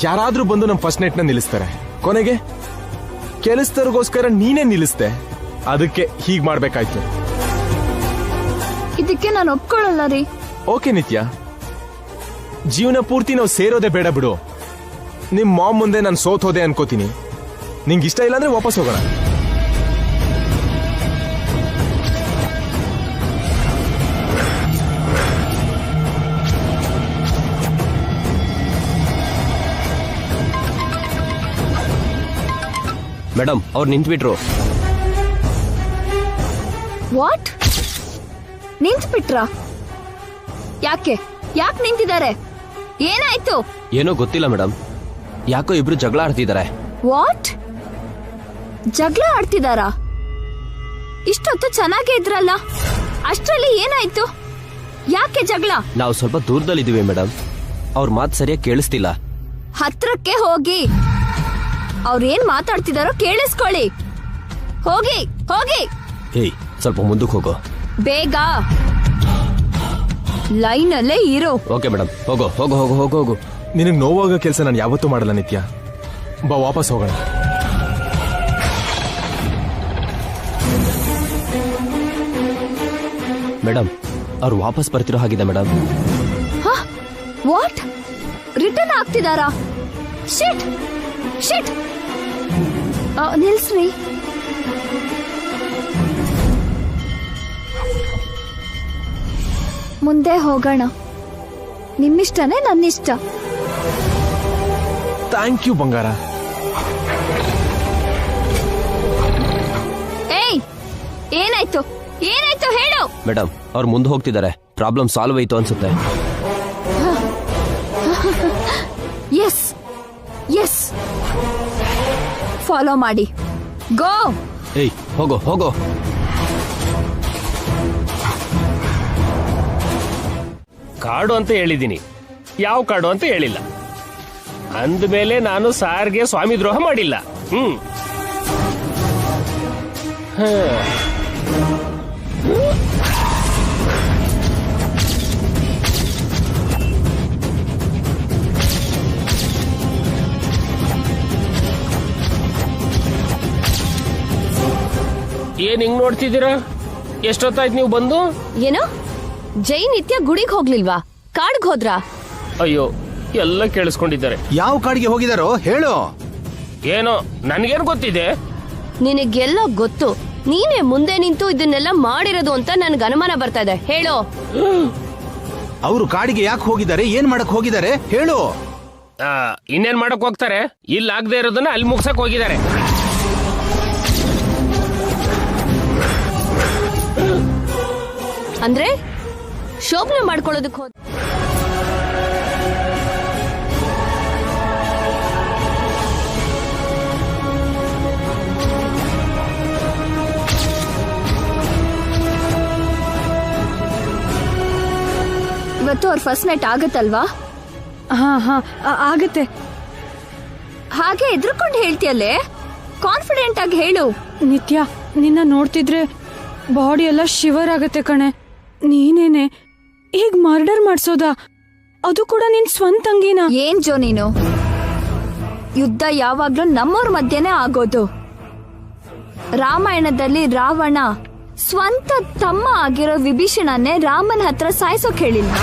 ಯಾರಾದ್ರೂ ಬಂದು ನಮ್ ಫಸ್ಟ್ ನೈಟ್ ನ ನಿಲ್ಲಿಸ್ತಾರೆ, ಕೊನೆಗೆ ಕೆಲಸದವ್ರಿಗೋಸ್ಕರ ನೀನೇ ನಿಲ್ಲಿಸ್ದೆ. ಅದಕ್ಕೆ ಹೀಗ್ ಮಾಡ್ಬೇಕಾಯ್ತು. ಇದಕ್ಕೆ ನಾನು ಒಪ್ಕೊಳ್ಳಲ್ಲ ರೀ. ಓಕೆ ನಿತ್ಯ, ಜೀವನ ಪೂರ್ತಿ ನಾವು ಸೇರೋದೇ ಬೇಡ ಬಿಡು. ನಿಮ್ ಮಾಮ್ ಮುಂದೆ ನಾನು ಸೋತ್ ಹೋದೆ ಅನ್ಕೋತೀನಿ. ನಿಂಗೆ ಇಷ್ಟ ಇಲ್ಲ ಅಂದ್ರೆ ವಾಪಸ್ ಹೋಗೋಣ. ಮೇಡಮ್, ಅವ್ರು ನಿಂತ್ಬಿಟ್ರು. ವಾಟ್? ನಿಂತ್ ಬಿಟ್ರಾ? ಯಾಕೆ ನಿಂತಿದ್ದಾರೆ? ಏನಾಯ್ತು? ಏನೋ ಗೊತ್ತಿಲ್ಲ ಮೇಡಮ್, ಯಾಕೋ ಇಬ್ರು ಜಗಳ ಆಡ್ತಿದ್ದಾರೆ. ವಾಟ್? ಜಗಳ ಆಡ್ತಿದಾರಾ? ಇಷ್ಟೊತ್ತು ಚೆನ್ನಾಗೇ ಇದ್ರಲ್ಲ, ಅಷ್ಟ್ರಲ್ಲಿ ಏನಾಯ್ತು? ಯಾಕೆ ಜಗಳ? ನಾವು ಸ್ವಲ್ಪ ದೂರದಲ್ಲಿದ್ದೀವಿ ಮೇಡಮ್, ಅವ್ರ ಮಾತು ಸರಿಯಾಗಿ ಕೇಳಿಸ್ತಿಲ್ಲ. ಹತ್ರಕ್ಕೆ ಹೋಗಿ ಅವ್ರೇನ್ ಮಾತಾಡ್ತಿದಾರೋ ಕೇಳಿಸ್ಕೊಳ್ಳಿ. ಹೋಗಿ ಹೋಗಿ. ಏಯ್, ಸ್ವಲ್ಪ ಮುಂದಕ್ಕೆ ಹೋಗೋ. ಬೇಗ ಲೈನಲ್ಲೇ ಇರೋ. ಓಕೆ ಮೇಡಮ್, ಹೋಗೋ ಹೋಗೋ ಹೋಗೋ ಹೋಗೋ ಹೋಗೋ. ನಿನಗೆ ನೋವಾಗ ಕೆಲಸ ನಾನು ಯಾವತ್ತೂ ಮಾಡಲ್ಲ ನಿತ್ಯ. ಬಾ, ವಾಪಸ್ ಹೋಗೋಣ. ಮೇಡಮ್, ಅವ್ರು ವಾಪಸ್ ಬರ್ತಿರೋ ಹಾಗಿದೆ ಮೇಡಮ್. ವಾಟ್? ರಿಟರ್ನ್ ಆಗ್ತಿದಾರಾ? ಶಿಟ್ ಶಿಟ್. ನಿಲ್ಸ್ರಿ. ಮುಂದೆ ಹೋಗೋಣ. ನಿಮ್ಮಿಷ್ಟನೇ ನನ್ನಿಷ್ಟ. ಥ್ಯಾಂಕ್ ಯು ಬಂಗಾರ. ಏಯ್, ಏನಾಯ್ತು ಹೇಳು. ಮೇಡಮ್, ಅವ್ರು ಮುಂದೆ ಹೋಗ್ತಿದ್ದಾರೆ. ಪ್ರಾಬ್ಲಮ್ ಸಾಲ್ವ್ ಆಯ್ತು ಅನ್ಸುತ್ತೆ. ಎಸ್ ಎಸ್, ಫಾಲೋ ಮಾಡಿ. ಗೋ. ಏಯ್, ಹೋಗೋ ಹೋಗೋ. ಕಾಡು ಅಂತ ಹೇಳಿದ್ದೀನಿ, ಯಾವ ಕಾಡು ಅಂತ ಹೇಳಿಲ್ಲ. ಅಂದಮೇಲೆ ನಾನು ಸಾರ್ಗೆ ಸ್ವಾಮಿ ದ್ರೋಹ ಮಾಡಿಲ್ಲ. ಏನ್ ಹಿಂಗ್ ನೋಡ್ತಿದ್ದೀರಾ? ಎಷ್ಟೊತ್ತಾಯ್ತು ನೀವು ಬಂದು? ಏನು, ಜೈ ನಿತ್ಯ ಗುಡಿಗೆ ಹೋಗ್ಲಿಲ್ವಾ? ಕಾಡ್ಗ್ ಹೋದ್ರಾ? ಅಯ್ಯೋ, ಎಲ್ಲ ಕೇಳಿಸ್ಕೊಂಡಿದ್ದಾರೆ. ಯಾವ ಕಾಡಿಗೆ ಹೋಗಿದಾರೋ ಹೇಳು. ಏನೋ ನನ್ಗೇನ್ ಗೊತ್ತಿದೆ? ನಿನಗೆಲ್ಲ ಗೊತ್ತು. ನೀನೇ ಮುಂದೆ ನಿಂತು ಇದನ್ನೆಲ್ಲ ಮಾಡಿರೋದು ಅಂತ ನನ್ಗೆ ಅನುಮಾನ ಬರ್ತಾ ಇದೆ. ಹೇಳು. ಅವರು ಕಾಡಿಗೆ ಯಾಕೆ ಹೋಗಿದ್ದಾರೆ, ಏನ್ ಮಾಡಕ್ ಹೋಗಿದ್ದಾರೆ ಹೇಳು. ಇನ್ನೇನ್ ಮಾಡಕ್ ಹೋಗ್ತಾರೆ? ಇಲ್ಲಿ ಆಗದೆ ಇರೋದನ್ನ ಅಲ್ಲಿ ಮುಗ್ಸಕ್ ಹೋಗಿದ್ದಾರೆ. ಅಂದ್ರೆ ಶೋಭನೆ ಮಾಡ್ಕೊಳ್ಳೋದಕ್ಕೆ ಹೋದ. ಇವತ್ತು ಅವ್ರ ಫಸ್ಟ್ ನೈಟ್ ಆಗತ್ತಲ್ವಾ? ಹಾ ಆಗತ್ತೆ. ಹಾಗೆ ಎದ್ರುಕೊಂಡು ಹೇಳ್ತೀಯಲ್ಲೇ, ಕಾನ್ಫಿಡೆಂಟ್ ಆಗಿ ಹೇಳು. ನಿತ್ಯ, ನಿನ್ನ ನೋಡ್ತಿದ್ರೆ ಬಾಡಿ ಎಲ್ಲ ಶಿವರ್ ಆಗತ್ತೆ ಕಣೆ. ನೀನೇನೆ ಈಗ ಮರ್ಡರ್ ಮಾಡ್ಸೋದಾ? ಅದು ಕೂಡ ನಿನ್ ಸ್ವಂತ ತಂಗಿನ? ಏನ್ ಜೋ ನೀನು? ಯುದ್ಧ ಯಾವಾಗ್ಲೂ ನಮ್ಮವ್ರ ಮಧ್ಯೆನೇ ಆಗೋದು. ರಾಮಾಯಣದಲ್ಲಿ ರಾವಣ ಸ್ವಂತ ತಮ್ಮ ಆಗಿರೋ ವಿಭೀಷಣನ್ನೇ ರಾಮನ ಹತ್ರ ಸಾಯಿಸೋಕ್ ಹೇಳಿಲ್ಲ.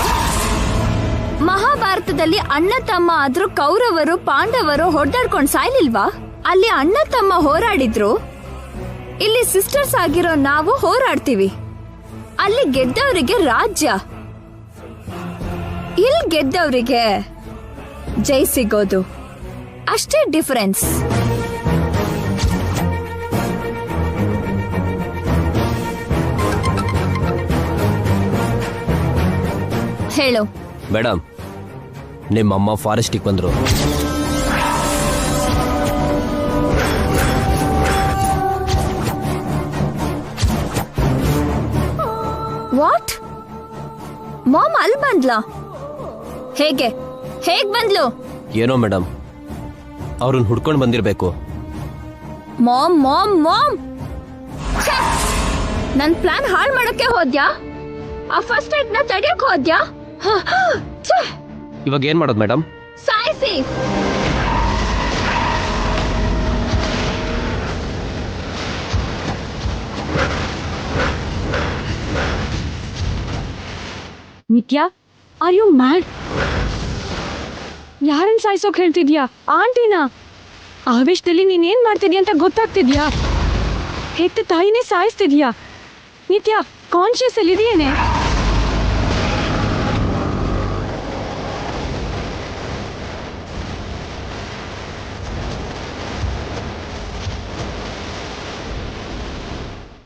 ಮಹಾಭಾರತದಲ್ಲಿ ಅಣ್ಣ ತಮ್ಮ ಆದ್ರೂ ಕೌರವರು ಪಾಂಡವರು ಹೊಡೆದಾಡ್ಕೊಂಡ್ ಸಾಯ್ಲಿಲ್ವಾ? ಅಲ್ಲಿ ಅಣ್ಣ ತಮ್ಮ ಹೋರಾಡಿದ್ರು, ಇಲ್ಲಿ ಸಿಸ್ಟರ್ಸ್ ಆಗಿರೋ ನಾವು ಹೋರಾಡ್ತೀವಿ. ಅಲ್ಲಿ ಗೆದ್ದವರಿಗೆ ರಾಜ್ಯ, ಇಲ್ಲಿ ಗೆದ್ದವರಿಗೆ ಜೈ ಸಿಗೋದು. ಅಷ್ಟೇ ಡಿಫರೆನ್ಸ್. ಹೇಳು. ಮೇಡಮ್, ನಿಮ್ಮಮ್ಮ ಫಾರೆಸ್ಟಿಗೆ ಬಂದ್ರು. ವಾಟ್? ಮಾಮ್ ಅಲ್ಲಿ ಬಂದ್ಲಾ? ಹೇಗ್ ಬಂದ್ಲು? ಏನೋ ಮೇಡಮ್, ಅವ್ರನ್ನ ಹುಡ್ಕೊಂಡು ಬಂದಿರ್ಬೇಕು. ಮಾಮ್ ಮಾಮ್ ಮಾಮ್ ನನ್ ಪ್ಲಾನ್ ಹಾಳು ಮಾಡಕ್ಕೆ ಹೋದ್ಯಾ? ಆ ಫಸ್ಟ್ ನೈಟ್ ನ ತಡೆಯಕ್ ಹೋದ್ಯಾ? ಇವಾಗ ಏನ್ ಮಾಡೋದು ಮೇಡಮ್? ಸಾಯಿಸಿ. ನಿತ್ಯ, ಆರ್ ಯು ಮ್ಯಾಡ್? ಯಾರನ್ನ ಸಾಯಿಸೋಕ್ ಹೇಳ್ತಿದ್ಯಾ? ಆಂಟಿನ? ಆವೇಶದಲ್ಲಿ ನೀನೇನ್ ಮಾಡ್ತಿದ್ಯಾ ಅಂತ ಗೊತ್ತಾಗ್ತಿದ್ಯಾ? ಹೆತ್ತ ತಾಯಿನೇ ಸಾಯಿಸ್ತಿದ್ಯಾ? ನಿತ್ಯ, ಕಾನ್ಶಿಯಸ್ ಅಲ್ಲಿ ಇದೆಯೇನೆ?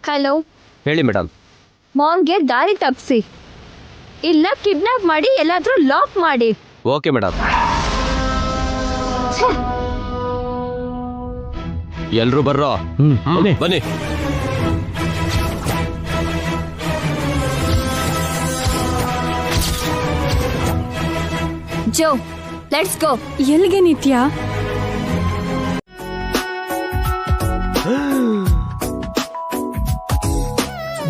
ಹಲೋ, ಹೇಳಿ ಮೇಡಮ್. ಮಾಮ್ಗೆ ದಾರಿ ತಪ್ಪಿಸಿ, ಇಲ್ಲ ಕಿಡ್ನಾಪ್ ಮಾಡಿ ಎಲ್ಲಾದ್ರೂ ಲಾಕ್ ಮಾಡಿ. Okay madam. ಎಲ್ರು ಬರ್ರೋ. ಬನ್ನಿ. ಜೋ, ಲೆಟ್ಸ್ ಗೋ. ಎಲ್ಲಿಗೆ Nitya?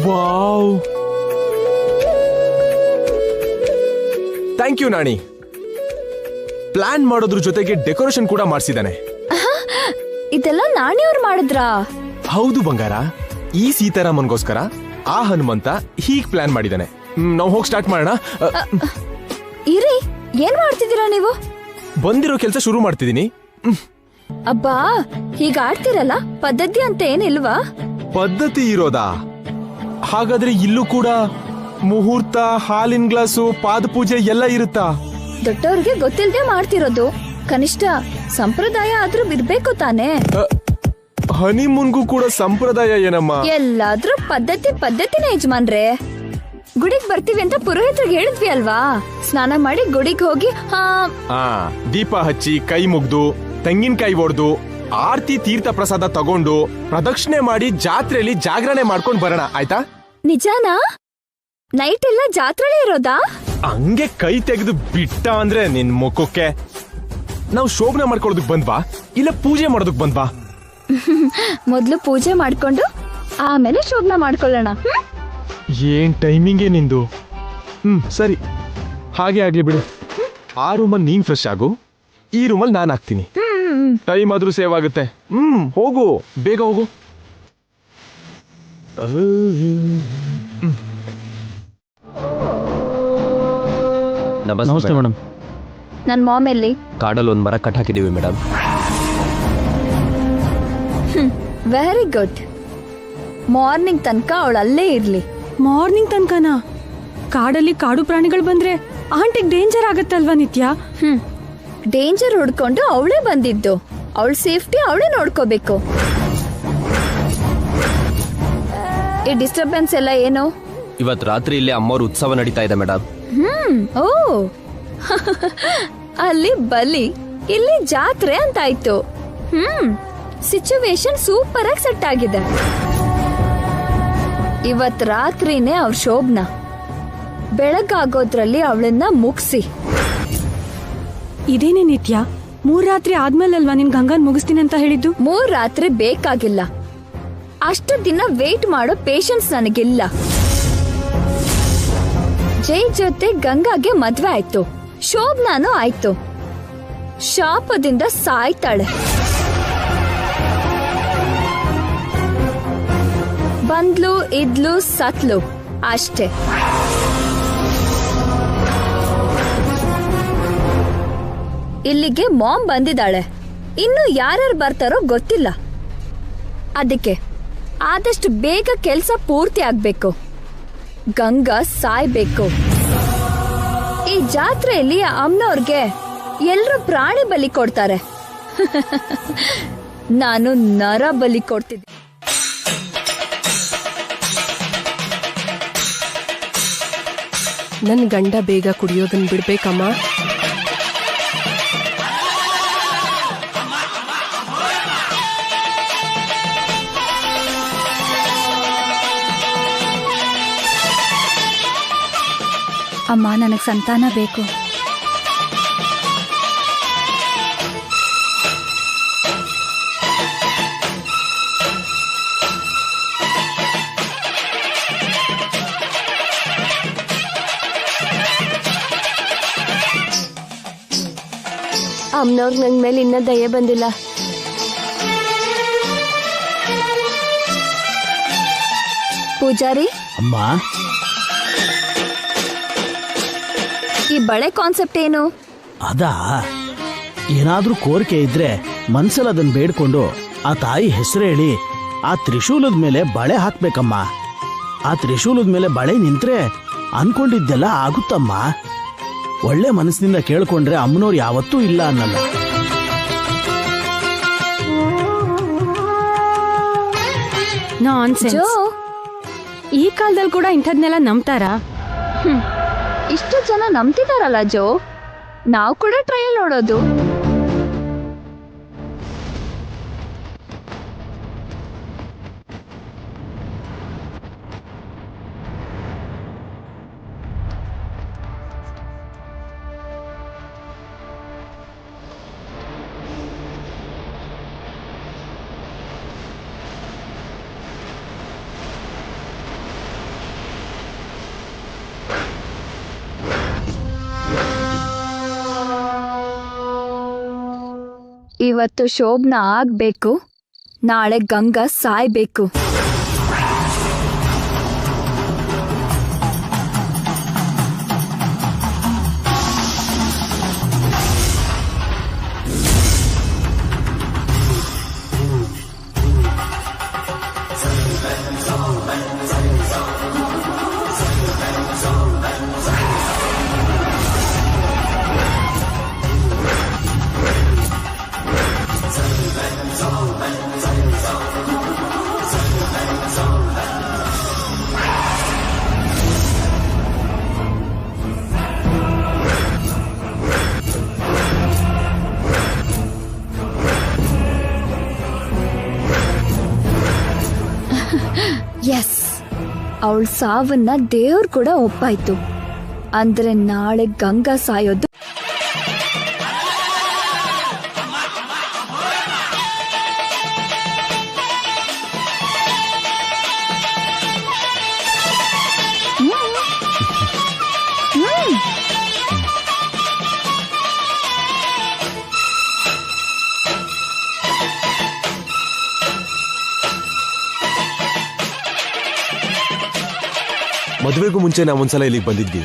Wow, thank you Nani. Plan ಮಾಡೋದ್ರ ಜೊತೆಗೆ ಡೆಕೋರೇಷನ್ ಕೂಡ ಮಾಡಿಸಿದಾನೆ. ಇದೆಲ್ಲ ನಾಣಿಯವ್ರು ಮಾಡಿದ್ರಾ? ಹೌದು ಬಂಗಾರ, ಈ ಸೀತಾರಾಮನ್ಗೋಸ್ಕರ ಆ ಹನುಮಂತ ಹೀಗ್ ಪ್ಲಾನ್ ಮಾಡಿದಾನೆ. ನಾವು ಹೋಗಿ ಸ್ಟಾರ್ಟ್ ಮಾಡೋಣ. ಇರಿ, ಏನ್ ಮಾಡ್ತಿದ್ದೀರಾ ನೀವು? ಬಂದಿರೋ ಕೆಲಸ ಶುರು ಮಾಡ್ತಿದ್ದೀನಿ. ಅಬ್ಬಾ, ಹೀಗ ಆಡ್ತಿರಲ್ಲ, ಪದ್ಧತಿ ಅಂತ ಏನಿಲ್ವಾ? ಪದ್ಧತಿ ಇರೋದಾ? ಹಾಗಾದ್ರೆ ಇಲ್ಲೂ ಕೂಡ ಮುಹೂರ್ತ, ಹಾಲಿನ ಗ್ಲಾಸು, ಪಾದ ಪೂಜೆ ಎಲ್ಲ ಇರುತ್ತಾ? ದೊಡ್ಡವ್ರಿಗೆ ಗೊತ್ತಿಲ್ಲದೆ ಮಾಡ್ತಿರೋದು. ಕನಿಷ್ಠ ಸಂಪ್ರದಾಯ ಆದ್ರೂ ಇರ್ಬೇಕು ತಾನೇ. ಹನಿಮೂನ್ಗೂ ಕೂಡ ಸಂಪ್ರದಾಯ ಏನಮ್ಮ? ಎಲ್ಲಾದ್ರೂ ಪದ್ಧತಿನೇ ಯಜಮಾನ್ರೆ. ಗುಡಿಗ್ ಬರ್ತೀವಿ ಅಂತ ಪುರೋಹಿತರಿಗೆ ಹೇಳಿದ್ವಿ ಅಲ್ವಾ? ಸ್ನಾನ ಮಾಡಿ ಗುಡಿಗೆ ಹೋಗಿ ದೀಪ ಹಚ್ಚಿ, ಕೈ ಮುಗ್ದು, ತೆಂಗಿನಕಾಯಿ ಒಡ್ದು, ಆರ್ತಿ ತೀರ್ಥ ಪ್ರಸಾದ ತಗೊಂಡು, ಪ್ರದಕ್ಷಿಣೆ ಮಾಡಿ ಜಾತ್ರೆಯಲ್ಲಿ ಜಾಗರಣೆ ಮಾಡ್ಕೊಂಡ್ ಬರೋಣ, ಆಯ್ತಾ? ನಿಜಾನಾ? ನೈಟ್ ಎಲ್ಲ ಜಾತ್ರೆಲೇ ಇರೋದಾ? ಹಂಗೆ ಕೈ ತೆಗೆದು ಬಿಟ್ಟ ಅಂದ್ರೆ ನಿನ್ ಮುಖಕ್ಕೆ. ನಾವು ಶೋಭನೆ ಮಾಡ್ಕೊಳ್ಳೋದಕ್ ಬಂದ್ವಾ ಇಲ್ಲ ಪೂಜೆ ಮಾಡೋದಕ್ ಬಂದ್ವಾ? ಮೊದ್ಲು ಪೂಜೆ ಮಾಡ್ಕೊಂಡು ಆಮೇಲೆ ಶೋಭನ ಮಾಡ್ಕೊಳ್ಳೋಣ. ಏನ್ ಟೈಮಿಂಗೇ ನಿಂದು. ಸರಿ, ಹಾಗೆ ಆಗ್ಲಿ ಬಿಡು. ಆ ರೂಮಲ್ಲಿ ನೀನ್ ಫ್ರೆಶ್ ಆಗು, ಈ ರೂಮಲ್ಲಿ ನಾನು ಆಗ್ತೀನಿ. ಟೈಮ್ ಆದ್ರೂ ಸೇವ್ ಆಗುತ್ತೆ. ಹೋಗು, ಬೇಗ ಹೋಗು. ನಮಸ್ತೆ ಮೇಡಮ್. ನನ್ ಮಾಮ್ ಎಲ್ಲಿ? ಕಾಡಲ್ಲಿ ಒಂದು ಮರ ಕಟ್ ಹಾಕಿದೀವಿ ಮೇಡಮ್. Very good. ಮಾರ್ನಿಂಗ್ ತನಕ ಅವಳು ಅಲ್ಲೇ ಇರ್ಲಿ. ಮಾರ್ನಿಂಗ್ ತನಕನಾ? ಕಾಡಲ್ಲಿ ಕಾಡು ಪ್ರಾಣಿಗಳು ಬಂದ್ರೆ ಆಂಟಿಗ್ ಡೇಂಜರ್ ಆಗತ್ತಲ್ವಾ ನಿತ್ಯ? ಡೇಂಜರ್ ಹುಡ್ಕೊಂಡು ಅವಳೇ ಬಂದಿದ್ದು. ಅವಳ ಸೇಫ್ಟಿ ಅವಳೇ ನೋಡ್ಕೋಬೇಕು. ಈ ಡಿಸ್ಟರ್ಬೆನ್ಸ್ ಎಲ್ಲ ಏನು? ಇವತ್ತು ರಾತ್ರಿ ಇಲ್ಲಿ ಅಮ್ಮವ್ರ ಉತ್ಸವ ನಡೀತಾ ಇದೆ ಮೇಡಮ್. ಓ ಅಲ್ಲಿ ಬಲಿ, ಇಲ್ಲಿ ಜಾತ್ರೆ ಅಂತಾಯ್ತು. ಸಿಚುವೇಶನ್ ಸೂಪರ್ ಆಗಿ ಸೆಟ್ ಆಗಿದೆ. ಇವತ್ ರಾತ್ರಿನೇ ಅವ್ರ ಶೋಭನ. ಬೆಳಗಾಗೋದ್ರಲ್ಲಿ ಅವಳನ್ನ ಮುಗಿಸಿ. ಇದೇನೇ ನಿತ್ಯ, 3 ರಾತ್ರಿ ಆದ್ಮೇಲಲ್ವಾ ನಿನ್ ಗಂಗನ್ ಮುಗಿಸ್ತೀನಿ ಅಂತ ಹೇಳಿದ್ದು? 3 ರಾತ್ರಿ ಬೇಕಾಗಿಲ್ಲ. ಅಷ್ಟು ದಿನ ವೇಟ್ ಮಾಡೋ ಪೇಷನ್ಸ್ ನನಗಿಲ್ಲ. ಜೈ ಜೊತೆ ಗಂಗಾಗೆ ಮದ್ವೆ ಆಯ್ತು, ಶೋಭನಾನು ಆಯ್ತು. ಶಾಪದಿಂದ ಸಾಯ್ತಾಳೆ. ಬಂದ್ಲು, ಇದ್ಲು, ಸತ್ಲು, ಅಷ್ಟೇ. ಇಲ್ಲಿಗೆ ಮಾಮ್ ಬಂದಿದ್ದಾಳೆ. ಇನ್ನು ಯಾರ್ಯಾರು ಬರ್ತಾರೋ ಗೊತ್ತಿಲ್ಲ. ಅದಕ್ಕೆ ಆದಷ್ಟು ಬೇಗ ಕೆಲಸ ಪೂರ್ತಿ ಆಗ್ಬೇಕು. ಗಂಗಾ ಸಾಯ್ಬೇಕು. ಈ ಜಾತ್ರೆಯಲ್ಲಿ ಅಮ್ಮನವ್ರಿಗೆ ಎಲ್ರು ಪ್ರಾಣಿ ಬಲಿ ಕೊಡ್ತಾರೆ. ನಾನು ನರ ಬಲಿ ಕೊಡ್ತಿದ್ದೆ. ನನ್ ಗಂಡ ಬೇಗ ಕುಡಿಯೋದನ್ನ ಬಿಡ್ಬೇಕಮ್ಮ. ಅಮ್ಮ, ನನಗ್ ಸಂತಾನ ಬೇಕು. ಅಮ್ಮನವ್ರಿಗೆ ನನ್ ಮೇಲೆ ಇನ್ನ ದಯೆ ಬಂದಿಲ್ಲ. ಪೂಜಾರಿ ಅಮ್ಮ, ಈ ಬಳೆ ಕಾನ್ಸೆಪ್ಟ್ ಏನು? ಅದಾ ಏನಾದ್ರೂ ಕೋರಿಕೆ ಇದ್ರೆ ಮನ್ಸಲ್ಲಿ ಅದನ್ನ ಬೇಡ್ಕೊಂಡು ಆ ತಾಯಿ ಹೆಸರು ಹೇಳಿ ಆ ತ್ರಿಶೂಲದ ಮೇಲೆ ಬಳೆ ಹಾಕ್ಬೇಕಮ್ಮ. ಆ ತ್ರಿಶೂಲದ ಮೇಲೆ ಬಳೆ ನಿಂತ್ರೆ ಅನ್ಕೊಂಡಿದ್ದೆಲ್ಲ ಆಗುತ್ತಮ್ಮ. ಒಳ್ಳೆ ಮನಸ್ಸಿನಿಂದ ಕೇಳ್ಕೊಂಡ್ರೆ ಅಮ್ಮನವ್ರು ಯಾವತ್ತೂ ಇಲ್ಲ ಅನ್ನಲ್ಲ. ನಾನ್ಸೆನ್ಸ್. ಜೋ, ಈ ಕಾಲದಲ್ಲಿ ಕೂಡ ಇಂಥದ್ನೆಲ್ಲ ನಂಬ್ತಾರಾ? ಇಷ್ಟು ಜನ ನಂಬ್ತಿದಾರಲ್ಲ ಜೋ, ನಾವು ಕೂಡ ಟ್ರಯಲ್ ನೋಡೋದು. ಇವತ್ತು ಶೋಭನ ಆಗ್ಬೇಕು, ನಾಳೆ ಗಂಗಾ ಸಾಯ್ಬೇಕು. ಎಸ್, ಅವಳ ಸಾವನ್ನ ದೇವ್ರು ಕೂಡ ಒಪ್ಪಾಯ್ತು. ಅಂದ್ರೆ ನಾಳೆ ಗಂಗಾ ಸಾಯೋದು. ಮದುವೆಗೂ ಮುಂಚೆ ನಾವೊಂದ್ಸಲ ಇಲ್ಲಿಗೆ ಬಂದಿದ್ವಿ.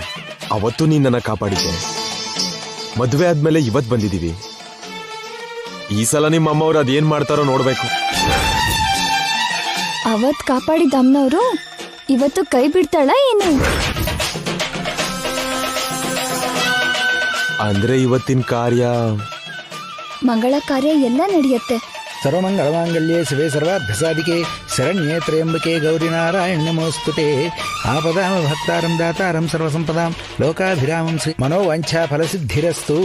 ಅವತ್ತು ನೀನ್ ನನ್ನ ಕಾಪಾಡಿದ್ದೆ. ಮದುವೆ ಆದ್ಮೇಲೆ ಇವತ್ ಬಂದಿದೀವಿ. ಈ ಸಲ ನಿಮ್ಮ ಅಮ್ಮವ್ರು ಅದೇನ್ ಮಾಡ್ತಾರೋ ನೋಡ್ಬೇಕು. ಅವತ್ ಕಾಪಾಡಿದ ಅಮ್ಮನವರು ಇವತ್ತು ಕೈ ಬಿಡ್ತಾಳ ಏನು? ಅಂದ್ರೆ ಇವತ್ತಿನ ಕಾರ್ಯ, ಮಂಗಳ ಕಾರ್ಯ ಎಲ್ಲ ನಡೆಯುತ್ತೆ. ಸರ್ವಮಂಗಳಮಾಂಗಲ್ಯೆ ಶಿವೆ ಸರ್ವಾಭ್ಯಸಾದಿಕೆ ಶರಣ್ಯೇ ತ್ರ್ಯಂಬಕೆ ಗೌರಿ ನಾರಾಯಣ ನಮೋಸ್ತುತೆ. ಆಪದಾಂ ಭಕ್ತಾರಂ ದಾತಾರಂ ಸರ್ವಸಂಪದಾಂ ಲೋಕಾಭಿರಾಮಂ ಶ್ರೀ ಮನೋವಾಂಛಾ ಫಲಸಿದ್ಧಿರಸ್ತು.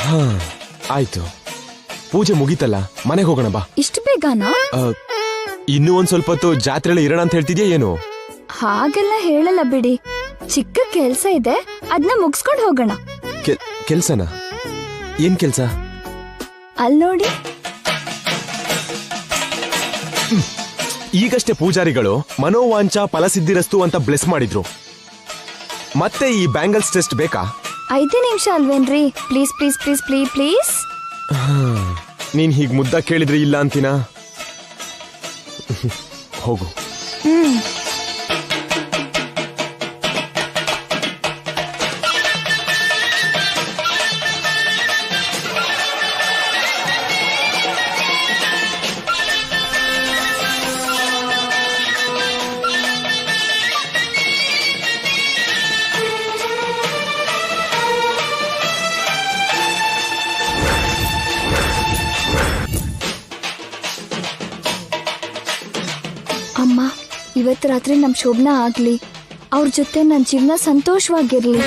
ಹಾ ಆಯ್ತು, ಪೂಜೆ ಮುಗೀತಲ್ಲ, ಮನೆಗೆ ಹೋಗೋಣ ಬಾ. ಇಷ್ಟು ಬೇಗನಾ? ಇನ್ನೂ ಒಂದ್ ಸ್ವಲ್ಪ ಹೊತ್ತು ಜಾತ್ರೆಲ್ಲ ಇರೋಣ ಅಂತ ಹೇಳ್ತಿದ್ಯಾ ಏನು? ಹಾಗೆಲ್ಲ ಹೇಳಲ್ಲ ಬಿಡಿ, ಚಿಕ್ಕ ಕೆಲ್ಸ ಇದೆ, ಅದನ್ನ ಮುಗಿಸ್ಕೊಂಡು ಹೋಗೋಣ. ಕೆಲ್ಸನ? ಏನ್ ಕೆಲ್ಸ? ಅಲ್ಲಿ ನೋಡಿ. ಈಗಷ್ಟೇ ಪೂಜಾರಿಗಳು ಮನೋವಾಂಛಾ ಫಲಸಿದ್ಧಿರಸ್ತು ಅಂತ ಬ್ಲೆಸ್ ಮಾಡಿದ್ರು. ಮತ್ತೆ ಈ ಬ್ಯಾಂಗಲ್ಸ್ ಟೆಸ್ಟ್ ಬೇಕಾ? 5 ನಿಮಿಷ ಅಲ್ವೇನ್ರಿ? Please please please please please. ನೀನ್ ಹೀಗ್ ಮುದ್ದ ಕೇಳಿದ್ರೆ ಇಲ್ಲ ಅಂತೀನಾ? ಹೋಗು. ಅಮ್ಮ, ಇವತ್ತು ರಾತ್ರಿ ನಮ್ ಶೋಭನ ಆಗ್ಲಿ, ಅವ್ರ ಜೊತೆ ನನ್ನ ಜೀವನ ಸಂತೋಷವಾಗಿರ್ಲಿ.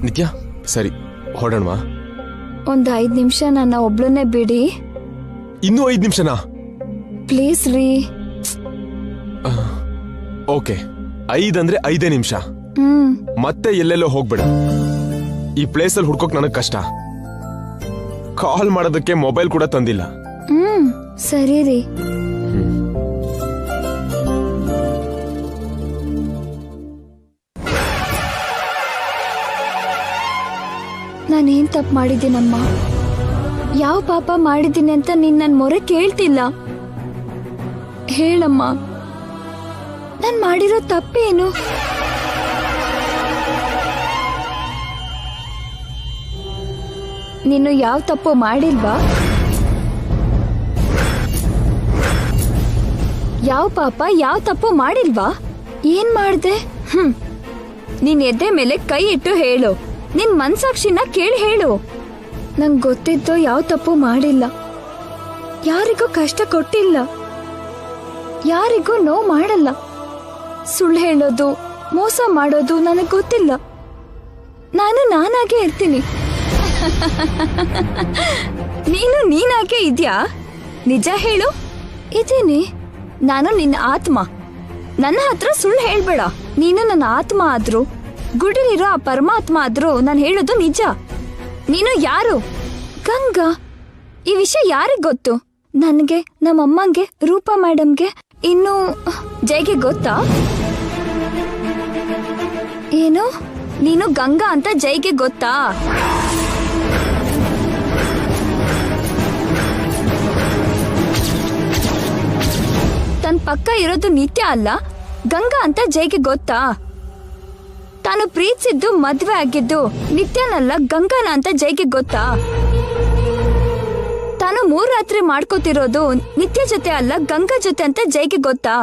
ನಿತ್ಯ, ಸರಿ ಹೊರಡೋಣವಾ? ಒಂದ್ 5 ನಿಮಿಷ ನನ್ನ ಒಬ್ಳನ್ನೇ ಬಿಡಿ ಇನ್ನೂ 5 ನಿಮಿಷನಾ? ಪ್ಲೀಸ್ ರೀ. ಓಕೆ, 5 ಅಂದ್ರೆ 5 ನಿಮಿಷ. ಮತ್ತೆ ಎಲ್ಲೆಲ್ಲೋ ಹೋಗ್ಬೇಡ. ಈ ಪ್ಲೇಸಲ್ಲಿ ಹುಡ್ಕೋಕ್ ನನಗ್ ಕಷ್ಟ. ಕಾಲ್ ಮಾಡೋದಕ್ಕೆ ಮೊಬೈಲ್ ಕೂಡ ತಂದಿಲ್ಲ. ಸರಿ ರೀ. ನಾನೇನ್ ತಪ್ಪು ಮಾಡಿದ್ದೀನಮ್ಮ? ಯಾವ ಪಾಪ ಮಾಡಿದ್ದೀನಿ ಅಂತ ನೀನ್ ನನ್ ಮೊರೆ ಕೇಳ್ತಿಲ್ಲ. ಹೇಳಮ್ಮ, ನಾನ್ ಮಾಡಿರೋ ತಪ್ಪೇನು? ನೀನು ಯಾವ ತಪ್ಪು ಮಾಡಿಲ್ವಾ? ಯಾವ ಪಾಪ ಯಾವ ತಪ್ಪು ಮಾಡಿಲ್ವಾ? ಏನ್ ಮಾಡ್ದೆ? ನೀನ್ ಎದೆ ಮೇಲೆ ಕೈ ಇಟ್ಟು ಹೇಳು. ನಿನ್ ಮನ್ಸಾಕ್ಷಿನ ಕೇಳಿ ಹೇಳು. ನಂಗ್ ಗೊತ್ತಿದ್ದೋ ಯಾವ ತಪ್ಪು ಮಾಡಿಲ್ಲ. ಯಾರಿಗೂ ಕಷ್ಟ ಕೊಟ್ಟಿಲ್ಲ. ಯಾರಿಗೂ ನೋವು ಮಾಡಲ್ಲ. ಸುಳ್ಳು ಹೇಳೋದು, ಮೋಸ ಮಾಡೋದು ನನಗ್ ಗೊತ್ತಿಲ್ಲ. ನಾನು ನಾನಾಗೆ ಇರ್ತೀನಿ. ನೀನು ನೀನಾಗೆ ಇದ್ಯಾ? ನಿಜ ಹೇಳು. ಇದ್ದೀನಿ. ನಾನು ನಿನ್ನ ಆತ್ಮ. ನನ್ನ ಹತ್ರ ಸುಳ್ಳು ಹೇಳ್ಬೇಡ. ನೀನು ನನ್ನ ಆತ್ಮ ಆದ್ರೂ, ಗುಡಿಲಿರೋ ಆ ಪರಮಾತ್ಮ ಆದ್ರೂ ನಾನು ಹೇಳೋದು ನಿಜ. ನೀನು ಯಾರು? ಗಂಗಾ. ಈ ವಿಷಯ ಯಾರಿಗ್ ಗೊತ್ತು? ನನ್ಗೆ, ನಮ್ಮಮ್ಮಂಗೆ, ರೂಪಾ ಮೇಡಮ್ಗೆ, ಇನ್ನು ಜೈಗೆ ಗೊತ್ತಾ? ಏನು? ನೀನು ಗಂಗಾ ಅಂತ ಜೈಗೆ ಗೊತ್ತಾ? ತನ್ ಪಕ್ಕ ಇರೋದು ನಿತ್ಯ ಅಲ್ಲ, ಗಂಗಾ ಅಂತ ಜೈಗೆ ಗೊತ್ತಾ? ತಾನು ಪ್ರೀತಿಸಿದ್ದು, ಮದ್ವೆ ಆಗಿದ್ದು ನಿತ್ಯನಲ್ಲ, ಗಂಗಾನ ಅಂತ ಜೈಗೆ ಗೊತ್ತಾ? ತಾನು 3 ರಾತ್ರಿ ಮಾಡ್ಕೋತಿರೋದು ನಿತ್ಯ ಜೊತೆ ಅಲ್ಲ, ಗಂಗಾ ಜೊತೆ ಅಂತ ಜೈಗೆ ಗೊತ್ತಾ?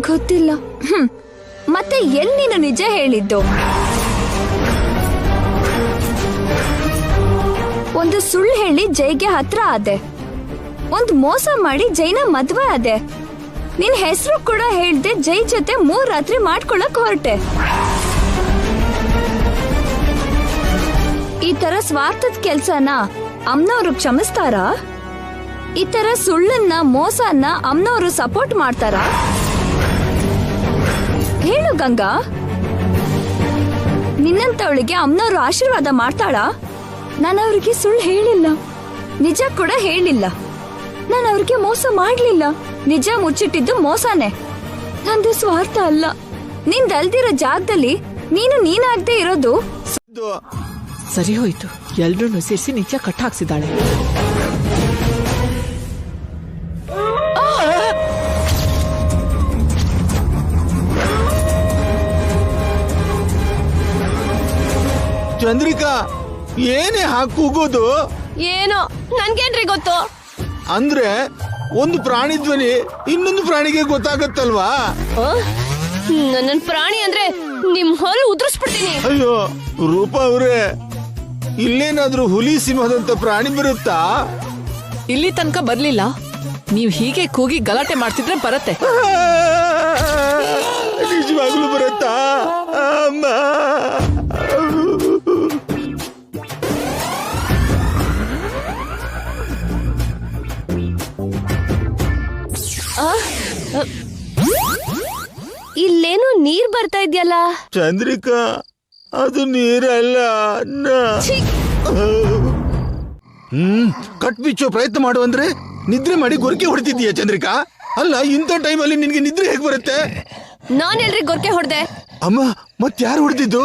ಗೊತ್ತಿಲ್ಲ. ಮತ್ತೆ ಎಲ್ಲಿ ನೀನು ನಿಜ ಹೇಳಿದ್ದು? ಒಂದು ಸುಳ್ಳು ಹೇಳಿ ಜೈಗೆ ಹತ್ರ ಆದೆ. ಒಂದು ಮೋಸ ಮಾಡಿ ಜೈನ ಮದ್ವೆ ಆದೆ. ನಿನ್ ಹೆಸರು ಕೂಡ ಹೇಳ್ದೆ ಜೈ ಜೊತೆ 3 ರಾತ್ರಿ ಮಾಡ್ಕೊಳಕ್ ಹೊರಟೆ. ಈ ತರ ಸ್ವಾರ್ಥದ ಕೆಲ್ಸನ ಅಮ್ನವ್ರು ಕ್ಷಮಿಸ್ತಾರ? ಈ ತರ ಸುಳ್ಳನ್ನ, ಮೋಸನ್ನ ಅಮ್ನವ್ರು ಸಪೋರ್ಟ್ ಮಾಡ್ತಾರ? ಹೇಳು ಗಂಗಾ. ನಿನ್ನಂತವಳಿಗೆ ಅಮ್ನವ್ರು ಆಶೀರ್ವಾದ ಮಾಡ್ತಾಳ? ನಾನು ಅವ್ರಿಗೆ ಸುಳ್ಳು ಹೇಳಿಲ್ಲ, ನಿಜ ಕೂಡ ಹೇಳಿಲ್ಲ. ನಾನು ಅವ್ರಿಗೆ ಮೋಸ ಮಾಡ್ಲಿಲ್ಲ. ನಿಜ ಮುಚ್ಚಿಟ್ಟಿದ್ದು ಮೋಸನೇ. ನಂದು ಸ್ವಾರ್ಥ ಅಲ್ಲ. ನಿಂದಲ್ದಿರೋ ಜಾಗದಲ್ಲಿ ನೀನು ನೀನಾಗದೆ ಇರೋದು. ಸರಿ ಹೋಯ್ತು. ಎಲ್ರೂ ಸೇರಿಸಿ ನಿತ್ಯ ಕಟ್ಟ ಹಾಕ್ಸಿದ್ದಾಳೆ. ಚಂದ್ರಿಕಾ, ಏನೇ ಕೂಗೋದು? ಏನೋ ನನ್ಗೇನ್ರಿ ಗೊತ್ತು? ಅಂದ್ರೆ ಒಂದು ಪ್ರಾಣಿ ಧ್ವನಿ ಇನ್ನೊಂದು ಪ್ರಾಣಿಗೆ ಗೊತ್ತಾಗತ್ತಲ್ವಾ? ನನ್ನ ಪ್ರಾಣಿ ಅಂದ್ರೆ ನಿಮ್ ಹೊಲ್ ಉದುರಿಸ್ಬಿಡ್ತೀನಿ. ಅಯ್ಯೋ ರೂಪಾ ಅವ್ರೆ, ಇಲ್ಲೇನಾದ್ರೂ ಹುಲಿ ಸಿಂಹದಂತ ಪ್ರಾಣಿ ಬರುತ್ತಾ? ಇಲ್ಲಿ ತನಕ ಬರ್ಲಿಲ್ಲ. ನೀವ್ ಹೀಗೆ ಕೂಗಿ ಗಲಾಟೆ ಮಾಡ್ತಿದ್ರೆ ಬರತ್ತೆ. ನಿಜವಾಗ್ಲೂ ಬರುತ್ತಾ ಅಮ್ಮ? ಇಲ್ಲೇನೋ ನೀರ್ ಬರ್ತಾ ಇದ್ಯಲ್ಲ? ಚಂದ್ರಿಕಾ, ಅದು ನೀರಲ್ಲ. ಕಟ್ ಬಿಚ್ಚೋ ಪ್ರಯತ್ನ ಮಾಡು ಅಂದ್ರೆ ನಿದ್ರೆ ಮಾಡಿ ಗೊರಕೆ ಹೊಡ್ತಿದ್ದೀಯ ಚಂದ್ರಿಕಾ? ಅಲ್ಲ, ಇಂಥ ಟೈಮಲ್ಲಿ ನಿನ್ಗೆ ನಿದ್ರೆ ಹೇಗ್ ಬರುತ್ತೆ? ನಾನ್ ಎಲ್ರಿ ಗೊರಕೆ ಹೊಡ್ದೆ? ಅಮ್ಮ, ಮತ್ ಯಾರು ಹೊಡೆದಿದ್ದು?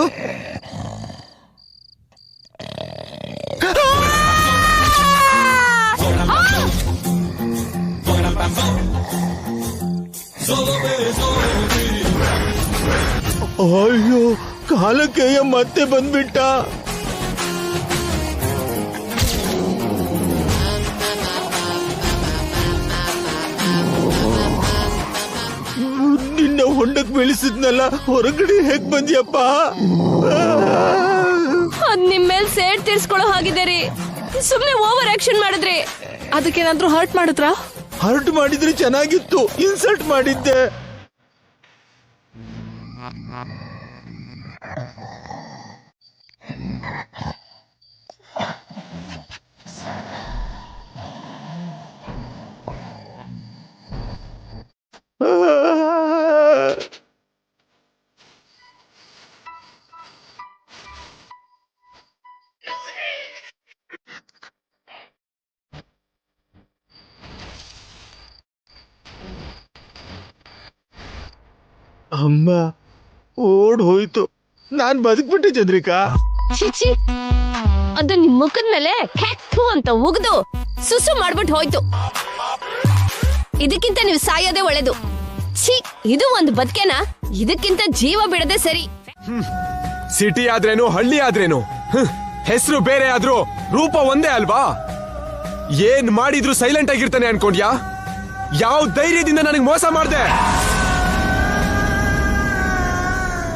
ಅಯ್ಯೋ, ಕಾಲಕ್ಕೆ ಮತ್ತೆ ಬಂದ್ಬಿಟ್ಟ. ನಿನ್ನ ಹೊಂಡಕ್ ಬೆಳೆಸಿದ್ನಲ್ಲ, ಹೊರಗಡೆ ಹೇಗ್ ಬಂದ್ಯಪ್ಪ? ಅದ್ ನಿಮ್ ಮೇಲ್ ಸೇಡ್ ತೀರ್ಸ್ಕೊಳ್ಳೋ ಹಾಗಿದೆ ರೀ. ಸುಮ್ನೆ ಓವರ್ ಆಕ್ಷನ್ ಮಾಡಿದ್ರಿ. ಅದಕ್ಕೇನಾದ್ರೂ ಹರ್ಟ್ ಮಾಡಿದ್ರಾ? ಹರ್ಟ್ ಮಾಡಿದ್ರೆ ಚೆನ್ನಾಗಿತ್ತು, ಇನ್ಸಲ್ಟ್ ಮಾಡಿದ್ದೆ. ಅಮ್ಮ ಓಡ್ ಹೋಯ್ತು, ನಾನ್ ಬದುಕ್ಬಿಟ್ಟೆ ಚಂದ್ರಿಕಾ. ಚಿಚಿ, ಅದು ನಿಮ್ ಮುಖದ ಮೇಲೆ ಕ್ಯಾಕ್ಟು ಅಂತ ಉಗ್ದು ಸುಸು ಮಾಡ್ಬಿಟ್ಟು ಹೋಯ್ತು. ಇದಕ್ಕಿಂತ ನೀವು ಸಾಯೋದೇ ಒಳ್ಳೇದು. ಛೀ, ಇದು ಒಂದು ಬದುಕೇನಾ? ಇದಕ್ಕಿಂತ ಜೀವ ಬಿಡದೆ ಸರಿ. ಸಿಟಿ ಆದ್ರೇನು ಹಳ್ಳಿ ಆದ್ರೇನು ಹೆಸರು ಬೇರೆ ಆದ್ರೂ ರೂಪ ಒಂದೇ ಅಲ್ವಾ? ಏನ್ ಮಾಡಿದ್ರು ಸೈಲೆಂಟ್ ಆಗಿರ್ತಾನೆ ಅನ್ಕೊಂಡ್ಯಾ? ಯಾವ ಧೈರ್ಯದಿಂದ ನನಗೆ ಮೋಸ ಮಾಡ್ದೆ?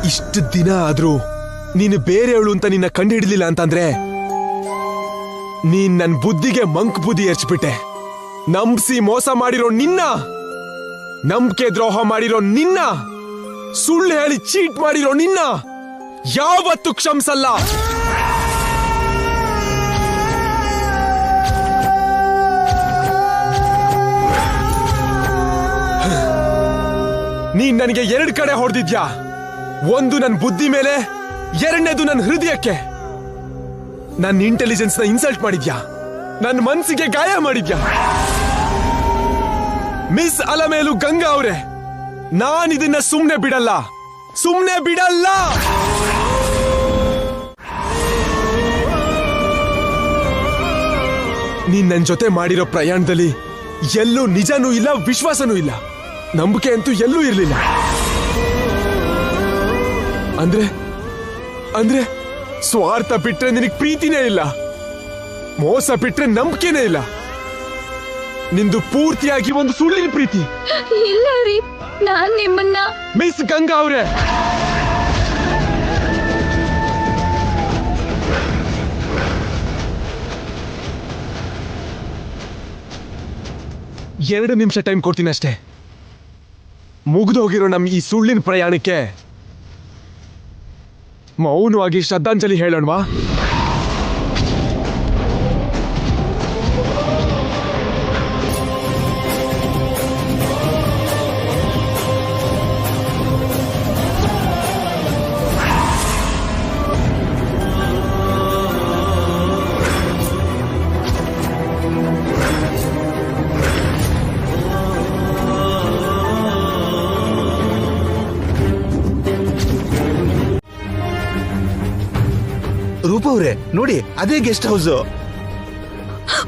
ಇಷ್ಟು ದಿನ ಆದ್ರೂ ನೀನು ಬೇರೆಯವಳು ಅಂತ ನಿನ್ನ ಕಂಡು ಹಿಡಿಲಿಲ್ಲ ಅಂತಂದ್ರೆ ನೀನ್ ನನ್ ಬುದ್ಧಿಗೆ ಮಂಕ್ ಬುದ್ಧಿ ಎರ್ಚ್ಬಿಟ್ಟೆ. ನಂಬಿಸಿ ಮೋಸ ಮಾಡಿರೋ ನಿನ್ನ, ನಂಬಿಕೆ ದ್ರೋಹ ಮಾಡಿರೋ ನಿನ್ನ, ಸುಳ್ಳು ಹೇಳಿ ಚೀಟ್ ಮಾಡಿರೋ ನಿನ್ನ ಯಾವತ್ತೂ ಕ್ಷಮಿಸಲ್ಲ. ನೀನ್ ನನಗೆ 2 ಕಡೆ ಹೊಡೆದಿದ್ಯಾ. ಒಂದು ನನ್ನ ಬುದ್ಧಿ ಮೇಲೆ, ಎರಡನೇದು ನನ್ನ ಹೃದಯಕ್ಕೆ. ನನ್ನ ಇಂಟೆಲಿಜೆನ್ಸ್ ನ ಇನ್ಸಲ್ಟ್ ಮಾಡಿದ್ಯಾ, ನನ್ನ ಮನ್ಸಿಗೆ ಗಾಯ ಮಾಡಿದ್ಯಾ. ಮಿಸ್ ಅಲಮೇಲು ಗಂಗಾ ಅವರೇ, ನಾನಿದನ್ನ ಸುಮ್ನೆ ಬಿಡಲ್ಲ, ಸುಮ್ನೆ ಬಿಡಲ್ಲ. ನೀನ್ ನನ್ ಜೊತೆ ಮಾಡಿರೋ ಪ್ರಯಾಣದಲ್ಲಿ ಎಲ್ಲೂ ನಿಜನೂ ಇಲ್ಲ, ವಿಶ್ವಾಸನೂ ಇಲ್ಲ, ನಂಬಿಕೆ ಅಂತೂ ಎಲ್ಲೂ ಇರ್ಲಿಲ್ಲ. ಅಂದ್ರೆ ಸ್ವಾರ್ಥ ಬಿಟ್ರೆ ನಿನಗ್ ಪ್ರೀತಿನೇ ಇಲ್ಲ, ಮೋಸ ಬಿಟ್ರೆ ನಂಬಿಕೆನೇ ಇಲ್ಲ. ನಿಂದು ಪೂರ್ತಿಯಾಗಿ ಒಂದು ಸುಳ್ಳಿನ ಪ್ರೀತಿ. ಇಲ್ಲ ರೀ, ನಾನ್ ನಿಮ್ಮನ್ನ. ಮಿಸ್ ಗಂಗಾ ಅವರೇ, ಎರಡು ನಿಮಿಷ ಟೈಮ್ ಕೊಡ್ತೀನಿ ಅಷ್ಟೇ. ಮುಗಿದೋಗಿರೋ ನಮ್ ಈ ಸುಳ್ಳಿನ ಪ್ರಯಾಣಕ್ಕೆ ಮೌನವಾಗಿ ಶ್ರದ್ಧಾಂಜಲಿ ಹೇಳೋಣವಾ? ರೂಪ ಅವ್ರೆ ನೋಡಿ, ಅದೇ ಗೆಸ್ಟ್ ಹೌಸ್.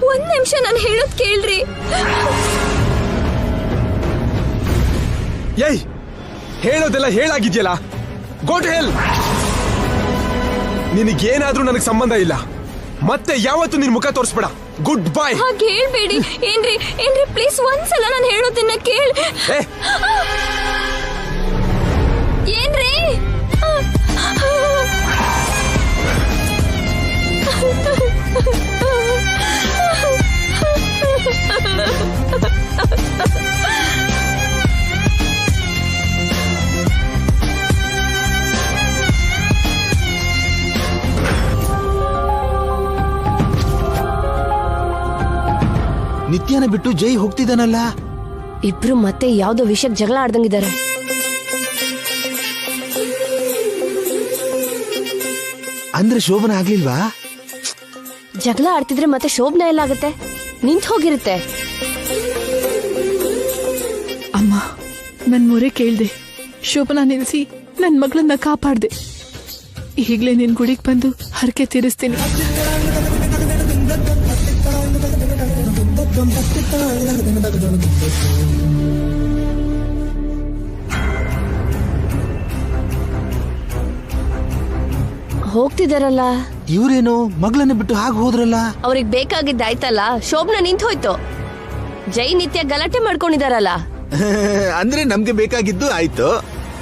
ಒಂದ್ ನಿಮಿಷ ನಾನು ಹೇಳೋದ್ ಕೇಳ್ರಿ. ಏಯ್, ಹೇಳೋದೆಲ್ಲ ಹೇಳಾಗಿದ್ಯಲ್ಲ, ಗೋ ಟು ಹೆಲ್. ನಿನಗೇನಾದ್ರೂ ನನಗೆ ಸಂಬಂಧ ಇಲ್ಲ. ಮತ್ತೆ ಯಾವತ್ತೂ ನಿನ್ ಮುಖ ತೋರಿಸ್ಬೇಡ. Good bye. ಹಾಗೆ ಹೇಳ್ಬೇಡಿ. ಏನ್ರಿ ಪ್ಲೀಸ್ ಒಂದ್ಸಲ ನಾನು ಹೇಳೋದನ್ನ ಕೇಳಿ. ಏನ್ರಿ? ನಿತ್ಯನ ಬಿಟ್ಟು ಜೈ ಹೋಗ್ತಿದ್ದಾನಲ್ಲ. ಇಬ್ರು ಮತ್ತೆ ಯಾವ್ದೋ ವಿಷಯಕ್ಕೆ ಜಗಳ ಆಡ್ದಂಗಿದ್ದಾರೆ. ಅಂದ್ರೆ ಶೋಭನ ಆಗ್ಲಿಲ್ವಾ? ಜಗಳ ಆಡ್ತಿದ್ರೆ ಮತ್ತೆ ಶೋಭನ ಎಲ್ಲ ಆಗುತ್ತೆ, ನಿಂತ್ ಹೋಗಿರುತ್ತೆ. ಅಮ್ಮ, ನನ್ ಮೊರೆ ಕೇಳ್ದೆ, ಶೋಭನಾ ನಿಲ್ಸಿ ನನ್ ಮಗಳನ್ನ ಕಾಪಾಡ್ದೆ. ಈಗ್ಲೇ ನಿನ್ ಗುಡಿಗೆ ಬಂದು ಹರಕೆ ತೀರಿಸ್ತೀನಿ. ಹೋಗ್ತಿದಾರಲ್ಲ. ಇವ್ರೇನು ಮಗಳನ್ನ ಬಿಟ್ಟು ಹಾಗೆ ಹೋದ್ರಲ್ಲ? ಅವ್ರಿಗೆ ಬೇಕಾಗಿದ್ದಾಯ್ತಲ್ಲ, ಶೋಭನ ನಿಂತ್ ಹೋಯ್ತು. ಜೈ ನಿತ್ಯ ಗಲಾಟೆ ಮಾಡ್ಕೊಂಡಿದಾರಲ್ಲ. ಅಂದ್ರೆ ನಮ್ಗೆ ಬೇಕಾಗಿದ್ದು ಆಯ್ತು.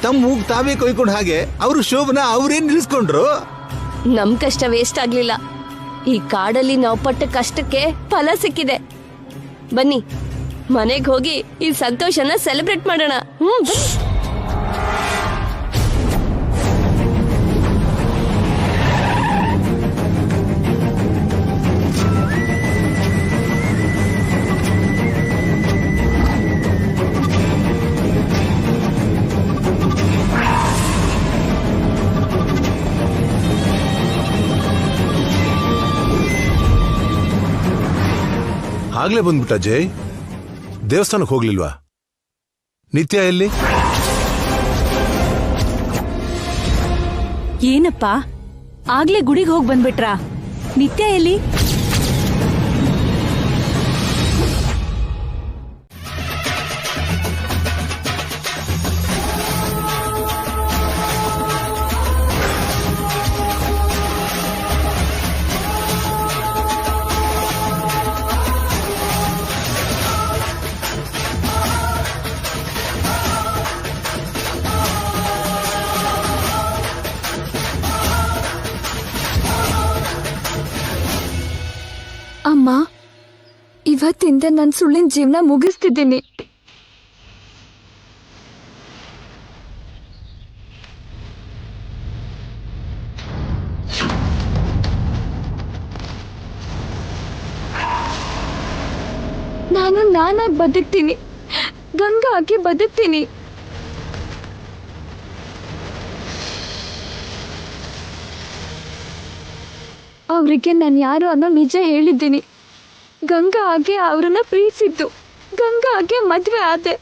ತಮ್ಮ ಮೂಗ್ ತಾವೇ ಕೊಯ್ಕೊಂಡ್ ಹಾಗೆ ಅವರು ಶೋಭನ ಅವ್ರೇನ್ ನಿಲ್ಸ್ಕೊಂಡ್ರು. ನಮ್ ಕಷ್ಟ ವೇಸ್ಟ್ ಆಗ್ಲಿಲ್ಲ. ಈ ಕಾಡಲ್ಲಿ ನಾವು ಪಟ್ಟ ಕಷ್ಟಕ್ಕೆ ಫಲ ಸಿಕ್ಕಿದೆ. ಬನ್ನಿ ಮನೆಗ್ ಹೋಗಿ ಈ ಸಂತೋಷನ ಸೆಲೆಬ್ರೇಟ್ ಮಾಡೋಣ. ಬನ್ನಿ. ಆಗ್ಲೇ ಬಂದ್ಬಿಟ್ಟ ಜೈ? ದೇವಸ್ಥಾನಕ್ಕೆ ಹೋಗ್ಲಿಲ್ವಾ? ನಿತ್ಯ ಎಲ್ಲಿ? ಏನಪ್ಪ ಆಗ್ಲೇ ಗುಡಿಗೆ ಹೋಗಿ ಬಂದ್ಬಿಟ್ರಾ? ನಿತ್ಯ ಎಲ್ಲಿ? ಅಮ್ಮ, ಇವತ್ತಿಂದ ನನ್ನ ಸುಳ್ಳಿನ ಜೀವನ ಮುಗಿಸ್ತಿದ್ದೀನಿ. ನಾನು ನಾನಾಗಿ ಬದುಕ್ತೀನಿ, ಗಂಗಾ ಆಗಿ ಬದುಕ್ತೀನಿ. ಅವರಿಗೆ ನಾನು ಯಾರು ಅನ್ನೋ ನಿಜ ಹೇಳಿದ್ದೀನಿ. ಗಂಗಾ ಆಗಿ ಅವ್ರನ್ನ ಪ್ರೀತಿಸಿದ್ದು, ಗಂಗಾ ಆಗಿ ಮದುವೆ ಆದೆ,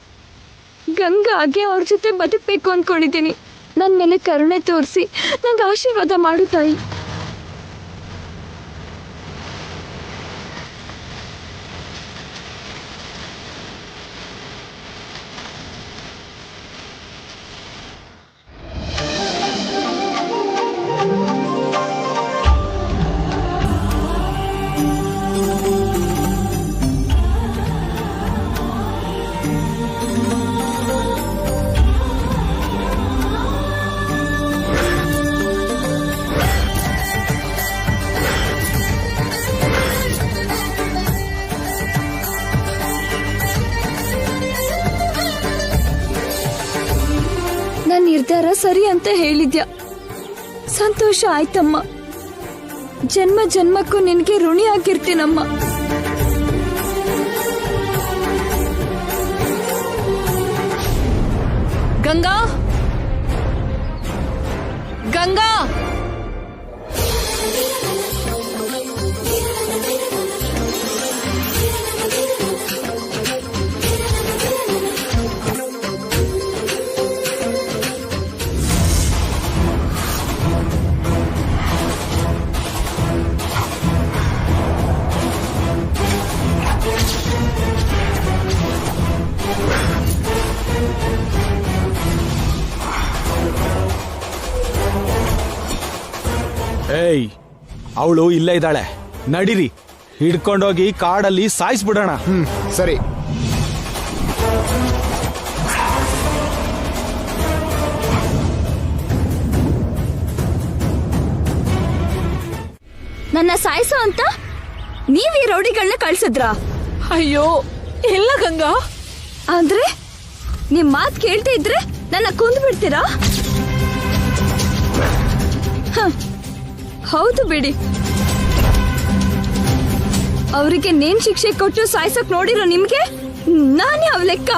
ಗಂಗಾ ಆಗಿ ಅವ್ರ ಜೊತೆ ಬದುಕಬೇಕು ಅಂದ್ಕೊಂಡಿದ್ದೀನಿ. ನನ್ನ ಮೇಲೆ ಕರುಣೆ ತೋರಿಸಿ ನಂಗೆ ಆಶೀರ್ವಾದ ಮಾಡು ತಾಯಿ. ನನ್ನ ನಿರ್ಧಾರ ಸರಿ ಅಂತ ಹೇಳಿದ್ಯಾ? ಸಂತೋಷ ಆಯ್ತಮ್ಮ. ಜನ್ಮ ಜನ್ಮಕ್ಕೂ ನಿನಗೆ ಋಣಿ ಆಗಿರ್ತೀನಮ್ಮ. ಗಂಗಾ, ಗಂಗಾ, ಏಯ್, ಅವಳು ಇಲ್ಲೇ ಇದ್ದಾಳೆ. ನಡೀರಿ, ಹಿಡ್ಕೊಂಡೋಗಿ ಕಾಡಲ್ಲಿ ಸಾಯಿಸ್ಬಿಡೋಣ. ಸರಿ. ನನ್ನ ಸಾಯಿಸೋ ಅಂತ ನೀವ್ ಈ ರೌಡಿಗಳನ್ನ ಕಳ್ಸಿದ್ರಾ? ಅಯ್ಯೋ ಇಲ್ಲ ಗಂಗಾ. ಅಂದ್ರೆ ನಿಮ್ ಮಾತ್ ಕೇಳ್ತಾ ಇದ್ರೆ ನನ್ನ ಕೊಂದು ಬಿಡ್ತೀರಾ? ಹೌದು ಬಿಡಿ, ಅವರಿಗೆ ನೇನ್ ಶಿಕ್ಷೆ ಕೊಟ್ಟು ಸಾಯ್ಸಕ್ ನೋಡಿರೋ ನಿಮ್ಗೆ ನಾನೇ ಅವ್ ಲೆಕ್ಕ.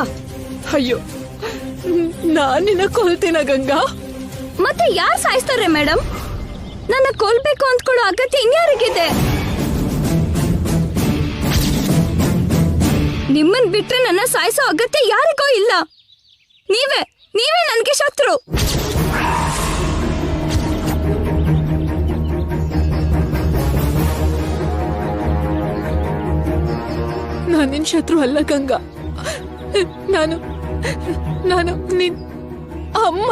ಅಯ್ಯೋ, ನಾನಿನ್ನ ಕೊಲ್ತೀನ ಗಂಗಾ? ಮತ್ತೆ ಯಾರು ಸಾಯಿಸ್ತಾರೆ ಮೇಡಮ್? ನನ್ನ ಕೊಲ್ಬೇಕು ಅಂದ್ಕೊಳ್ಳೋ ಅಗತ್ಯ ಇನ್ಯಾರಿಗಿದೆ? ನಿಮ್ಮನ್ ಬಿಟ್ರೆ ನನ್ನ ಸಾಯಿಸೋ ಅಗತ್ಯ ಯಾರಿಗೋ ಇಲ್ಲ. ನೀವೇ ನನ್ಗೆ ಶತ್ರು. ನಾನಿನ್ ಶತ್ರು ಅಲ್ಲ ಗಂಗಾ. ನಾನು ನಿನ್ ಅಮ್ಮ.